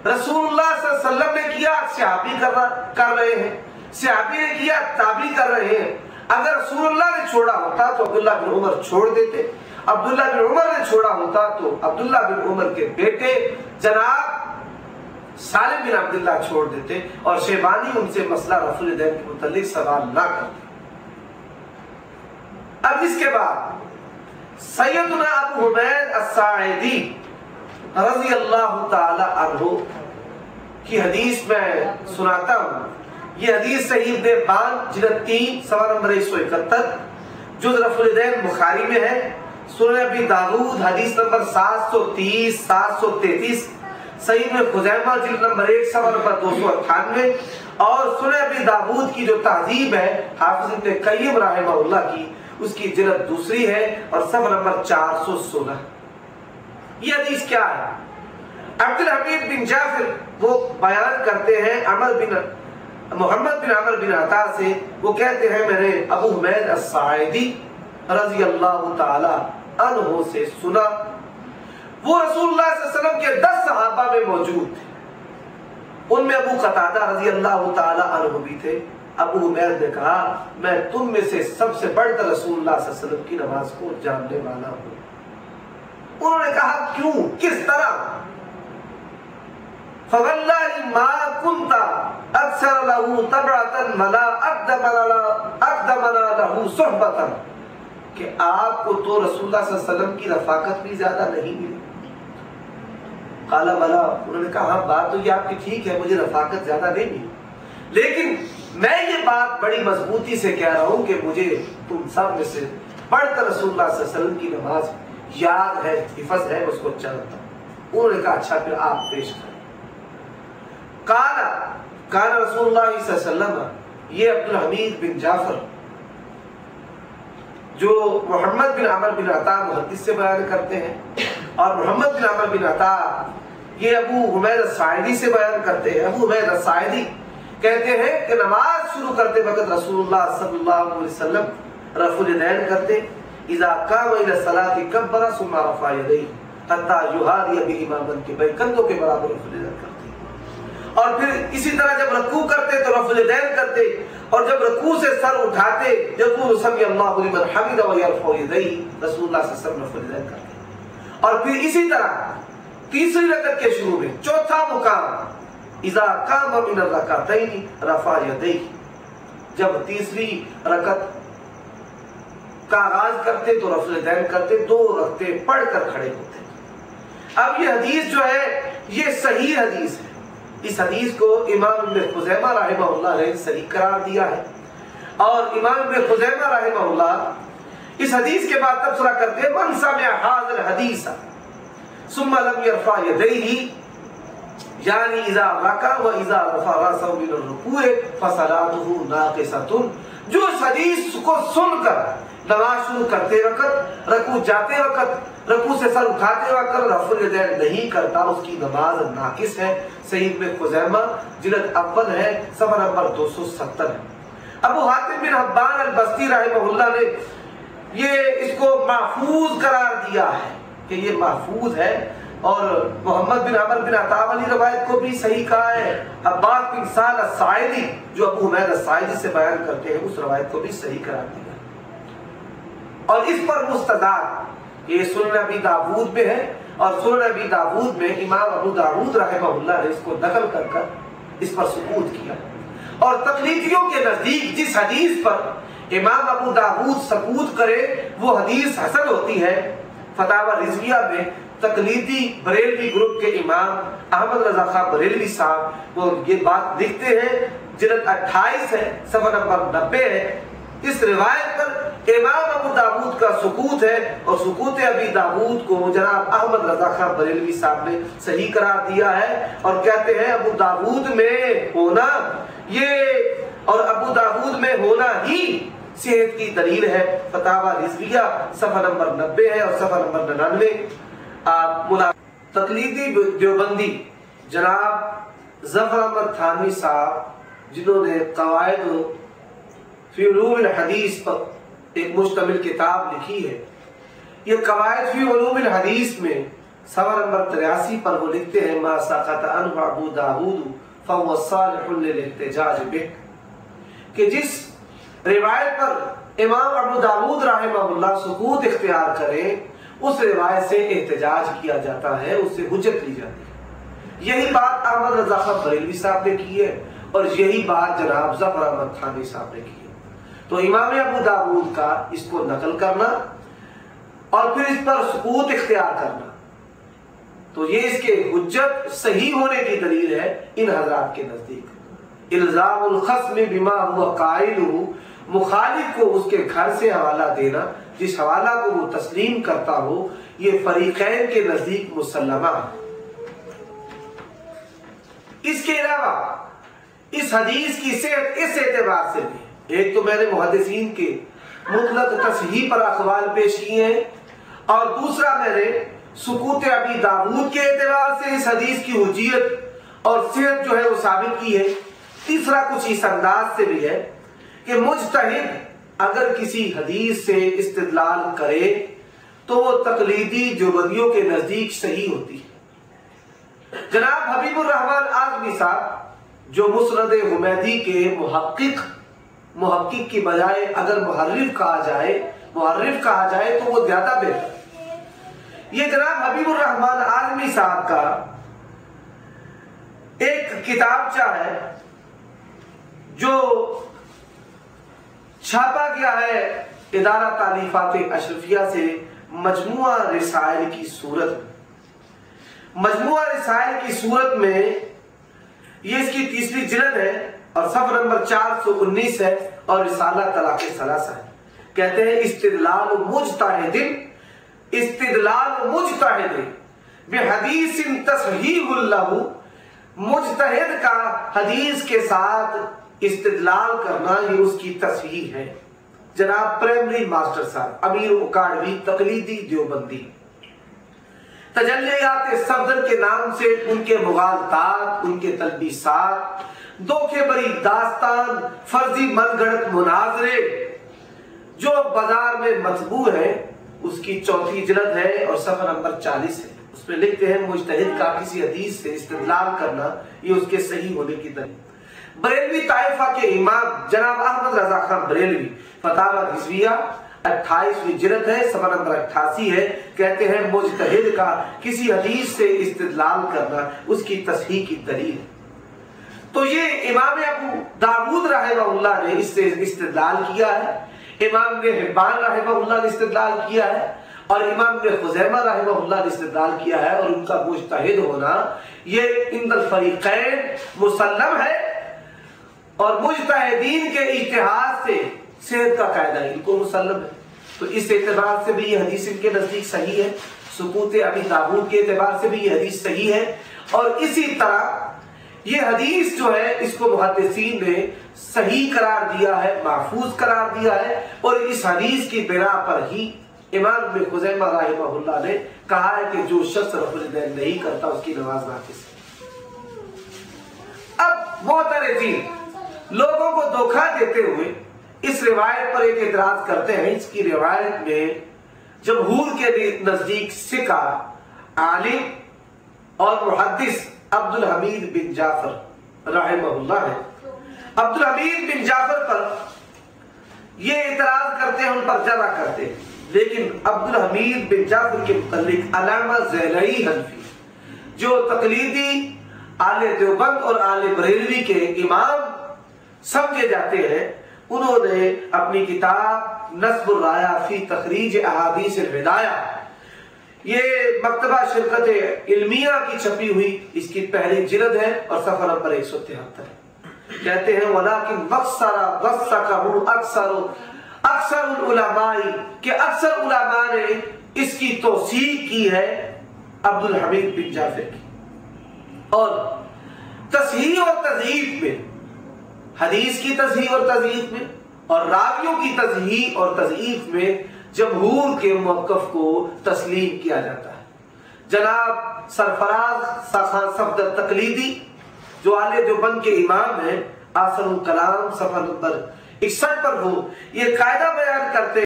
रसूलुल्लाह सल्लल्लाहु अलैहि वसल्लम ने किया, सहाबी कर रहे हैं, सहाबी ने किया, ताबी कर रहे हैं। अगर रसूलुल्लाह ने छोड़ा होता तो अब्दुल्ला बिन उमर छोड़ देते, अब्दुल्ला बिन उमर ने छोड़ा होता तो अब्दुल्ला बिन उमर के बेटे जनाब सालिम बिन अब्दुल्ला छोड़ देते और शेबानी उनसे मसला रफुल यदैन के मुतालिक सवाल ना करते। अब इसके बाद सैयदना अबू हुमैद अस्साइदी रज़ी अल्लाह ताला अन्हु की हदीस में सुनाता हूँ। ये हदीस सहीह इब्न हिब्बान जिल्द 3 सवा नंबर 171 जुज़ रफ़ुल यदैन बुखारी में है। सुनन अबी दाऊद हदीस नंबर 730 733, सहीह इब्न खुज़ैमा जिल्द नंबर 1 सवा नंबर 298 और सुनन अबी दाऊद की जो तहज़ीब है हाफिज़ इब्न क़य्यिम रहमहुल्लाह की, उसकी जिल्द दूसरी है और सफ़ा नंबर 416। ये हदीस क्या है? अब्दुल हमीद बिन जाफर वो बयान करते हैं मोहम्मद बिन अमर बिन अता से, वो कहते हैं मैंने अबू हुमैद अस्साइदी रज़ी अल्लाह ताला अन्हु से सुना। वो रसूलुल्लाह सल्लल्लाहु अलैहि वसल्लम के 10 सहाबा में मौजूद थे, उनमें अबू कतादा रज़ी अल्लाह ताला अन्हु भी थे। अबू हुमैद ने कहा मैं तुम में से सबसे बढ़कर रसूलुल्लाह सल्लल्लाहु अलैहि वसल्लम की नमाज को जानने वाला हूँ। उन्होंने कहा क्यों, किस तरह? फवल्लाहि मा कुंता अक्सर लहू तबअतन वला अक़दमना लहू सुहबतन, कि आपको तो रसूलुल्लाह सल्लल्लाहु अलैहि वसल्लम की रफाकत भी ज्यादा नहीं मिली। काला बला, उन्होंने कहा बात तो ये आपकी ठीक है, मुझे रफाकत ज्यादा नहीं मिली, लेकिन मैं ये बात बड़ी मजबूती से कह रहा हूँ कि मुझे तुम सब में से बढ़कर रसूलुल्लाह सल्लल्लाहु अलैहि वसल्लम की नमाज याद है, हिफज है, उसको जानता हूँ। उन्होंने कहा अच्छा फिर आप पेश करें। काना रसूलुल्लाह सल्लल्लाहु अलैहि वसल्लम, ये अब्दुल हमीद बिन जाफर जो मोहम्मद बिन अमर बिन अता मुहद्दिस से बयान करते हैं और मोहम्मद बिन अमर बिन अता ये अबू हुमैद अस्साइदी से बयान करते हैं। अबू हुमैद अस्साइदी कहते हैं कि नमाज शुरू करते वक्त रसूलुल्लाह सल्लल्लाहु अलैहि वसल्लम रफ़ुल यदैन करते, इज़ा क़ाम इला सलाति कब्बरा सुम्मा रफ़ा यदैहि हत्ता युहादी बिहिमा मनकिबैहि, कंधों के बराबर रफ़ुल यदैन करते और फिर इसी तरह जब रकू करते तो रफ़ुल यदैन करते और जब रकू से सर उठाते यक़ूलु समी अल्लाहु लिमन हमिदा व यरफ़उ यदैहि, रसूलुल्लाह सल्लल्लाहु अलैहि वसल्लम रफ़ुल यदैन करते। और फिर इसी तरह तीसरी रकअत के शुरू में चौथा मुकाम इज़ा क़ाम मिन रकअतैनि रफ़ा यदैहि, जब तीसरी रकअत का आगाज करते तो रफ़ुल यदैन करते, 2 रकअतें पढ़कर खड़े होते। अब ये हदीस जो है ये सही हदीस है। इस हदीस को इमाम इब्न खुज़ैमा रहमहुल्लाह ने सही करार दिया है और इमाम इब्न खुज़ैमा रहमहुल्लाह इस हदीस के बाद तबसरा करते हैं मन समिअ हाज़िल हदीस सुम्मा लम यरफ़ा यदैहि, यानी इज़ा रका व इज़ा रफ़ा रअसहु मिन रुकूअ फसलातुहु नाक़िसतुन, जो इस हदीस को सुनकर नमाज शुरू करते वक्त, रकू जाते वक्त, रकू से सर उठाते वक्त रफ़ुल यदैन नहीं करता, उसकी नमाज नाकिस है। सहीह इब्न खुज़ैमा जिल्द अव्वल है, सफ़ा नंबर 270 है। अबू हातिम बिन हब्बान अल-बस्ती रहमहुल्लाह ने ये इसको महफूज करार दिया है कि ये महफूज है और मोहम्मद बिन अमर बिन अता वाली रवायत को भी सही कहा है। अब्बास बिन साल अस्साइदी जो अबू हुमैद अस्साइदी से बयान करते हैं उस रवायत को भी सही करार दिया और इस पर मुस्तदाद ये सुनन अबी दाऊद में है और सुनन अबी दाऊद में इमाम अबू दाऊद रहमहुल्लाह ने इसको नकल कर इस पर सुकूत किया और तकलीदियों के नजदीक जिस हदीस पर इमाम अबू दाऊद सकूत करे वो हदीस हसन होती है। फतावा रिजविया में तकलीदी बरेलवी ग्रुप के इमाम अहमद रजा खां बरेलवी साहब वो ये बात लिखते हैं, जिल्द 28 है, सफ़ा नंबर 90 है। इस रिवायत पर इमाम अबू दाऊद का सुकूत है और सुकूत अबी दाऊद को जनाब अहमद रजा खां बरेलवी साहब ने सही करार दिया है और कहते हैं अबू दाऊद में होना ये और अबू दाऊद में होना ही सेहत की दलील है। फतावा रिजविया सफ़ा नंबर 90 है और सफ़ा नंबर 99। तकलीदी देवबंदी जनाब ज़फ़र अहमद थानवी साहब जिन्होंने क़वाइद फ़ी उलूमिल हदीस पर एक मुश्तमिल किताब लिखी है, ये क़वाइद फ़ी उलूमिल हदीस में सवा नंबर 83 पर वो लिखते हैं मा सक़त अन्हु अबू दाऊद फहुव सालिहुन लिल-इहतिजाज बिह, कि जिस रिवायत पर इमाम अबू दाऊद रहमहुल्लाह सुकूत इख्तियार करें, उस रिवायत से एहतजाज किया जाता है, उससे हुज्जत ली जाती है। यही बात अहमद रज़ा खां बरेलवी साहब ने की है और यही बात जनाब ज़फ़र अहमद थानी साहब ने की है। तो इमाम अबू दाऊद का इसको नकल करना और फिर इस पर सुकूत इख्तियार करना, तो ये इसके हुज्जत सही होने की दलील है इन हजरात के नजदीक। इल्ज़ामुल ख़स्म बिमा हुवा क़ाइलुहु, मुखालिफ को उसके घर से हवाला देना जिस हवाला को वो तस्लीम करता हो, ये फरीक़ैन के नजदीक मुसल्लमा है। इसके अलावा इस हदीस की सेहत इस एतबार से भी, एक तो मैंने मुहद्दिसीन के मुतलक तस्हीह पर अक़वाल पेश किए हैं और दूसरा मैंने सुकूत अबी दाऊद के एतबार से इस हदीस की हुज्जियत और सेहत जो है वो साबित की है। तीसरा कुछ इस अंदाज से भी है कि मुज्तहिद अगर किसी हदीस से इस्तिदलाल करे तो वो तकलीदी जुबदियों के नजदीक सही होती है। जनाब हबीबुर रहमान आज़मी साहब जो मुस्नद हुमैदी के मुहक्किक की बजाय अगर मुहर्रिफ कहा जाए तो वो ज्यादा बेहतर। ये जनाब हबीबुर रहमान आज़मी साहब का एक किताबचा है जो छापा गया है इदारा तालीफात अशरफिया से मजमुआ रिसाइल की सूरत में। मजमुआ रिसाइल की सूरत में ये इसकी तीसरी जिल्द है और सफ़र नंबर 419 है और रिसाला तलाक़े सलासा है। कहते हैं इस्तिदलाल मुज्तहिद बिहदीसिन तस्हीहुल लहू, मुज्तहिद का हदीस के साथ इस्तिदलाल करना ये उसकी तस्हीह है। जनाब प्राइमरी मास्टर साहब अमीर उकाड़वी तकलीदी देवबंदी, तजल्लियात सफदर के नाम से उनके मुगालतात, उनके तलबीसात, धोखे भरी दास्तान, फर्जी मनगढ़ंत मुनाजरे जो बाजार में मतबू है, उसकी चौथी जिल्द है और सफ़र नंबर 40 है। उसमें लिखते हैं मुज्तहिद का किसी हदीस से इस्तिदलाल करना ये उसके सही होने की दलील। बरेलवी ताइफा के इमाम जनाब अहमद रज़ा खां बरेलवी फतावा हिज़विया 28वीं जिल्द है, सफ़र नंबर 88 है। कहते हैं मुज्तहिद का किसी हदीस से इस्तिदलाल करना उसकी तस्हीह की दलील। तो ये इमाम अबू दाऊद रहमहुल्लाह ने इससे इस्तिदलाल किया है, इमाम ने हिब्बान रहमहुल्लाह ने इस्तिदलाल किया है और इमाम ने खुज़ैमा रहमहुल्लाह ने इस्तिदलाल किया है। और उनका मुज्तहिद होना ये इंदल फरीक़ैन मुसल्लम है और मुज्तहिदीन के इज्तिहाद से सेहत का कायदा इनको मुसल्लम है। तो इस एतबार से भी ये हदीस इनके नजदीक सही है, सुकूत अबी दाऊद के एतबार से भी ये हदीस सही है। और इसी तरह ये हदीस जो है इसको मुहद्दिसीन ने सही करार दिया है, महफूज करार दिया है और इस हदीस की बिना पर ही इमाम इब्न खुज़ैमा रहमहुल्लाह ने कहा है कि जो शख्स रफ़ुल यदैन नहीं करता उसकी नमाज नाक़िस है। अब मोहतरज़ीन लोगों को धोखा देते हुए इस रिवायत पर एक इतराज करते हैं। इसकी रिवायत में जमहूर के नजदीक सिका आलिम और मुहद्दिस अब्दुल हमीद बिन जाफर रहमहुल्लाह है। अब्दुल हमीद बिन जाफर पर ये इतराज करते हैं, उन पर जरा करते हैं, लेकिन अब्दुल हमीद बिन जाफर के मुतल्लिक अल्लामा ज़ैलई हनफी जो तकलीदी आले देवबंद और आले बरेलवी के इमाम समझे जाते हैं, उन्होंने अपनी किताब नस्बुर राया फी तखरीज अहादीस हिदाया, ये मकतबा शिरकत इल्मिया की छपी हुई इसकी पहली जिल्द है और सफ़र नंबर 173 है। कहते हैं वलाकिन बक्सरा वस्सकहु अक्सर उलमाई के अक्सर उलमा ने इसकी तौसीक की है अब्दुल हमीद बिन जाफर की। और तस्हीह और तज़ईफ में, हदीस की तस्हीह और तज़ईफ में और रावियों की तस्हीह और तज़ईफ में जमहूर के मौक़िफ़ को तस्लीम किया जाता है। जनाब सरफराज खान सफदर तकलीदी जो आले देवबंद के इमाम हैं, आसरुल कलाम सफ़र नंबर 61 पर वो ये कायदा बयान करते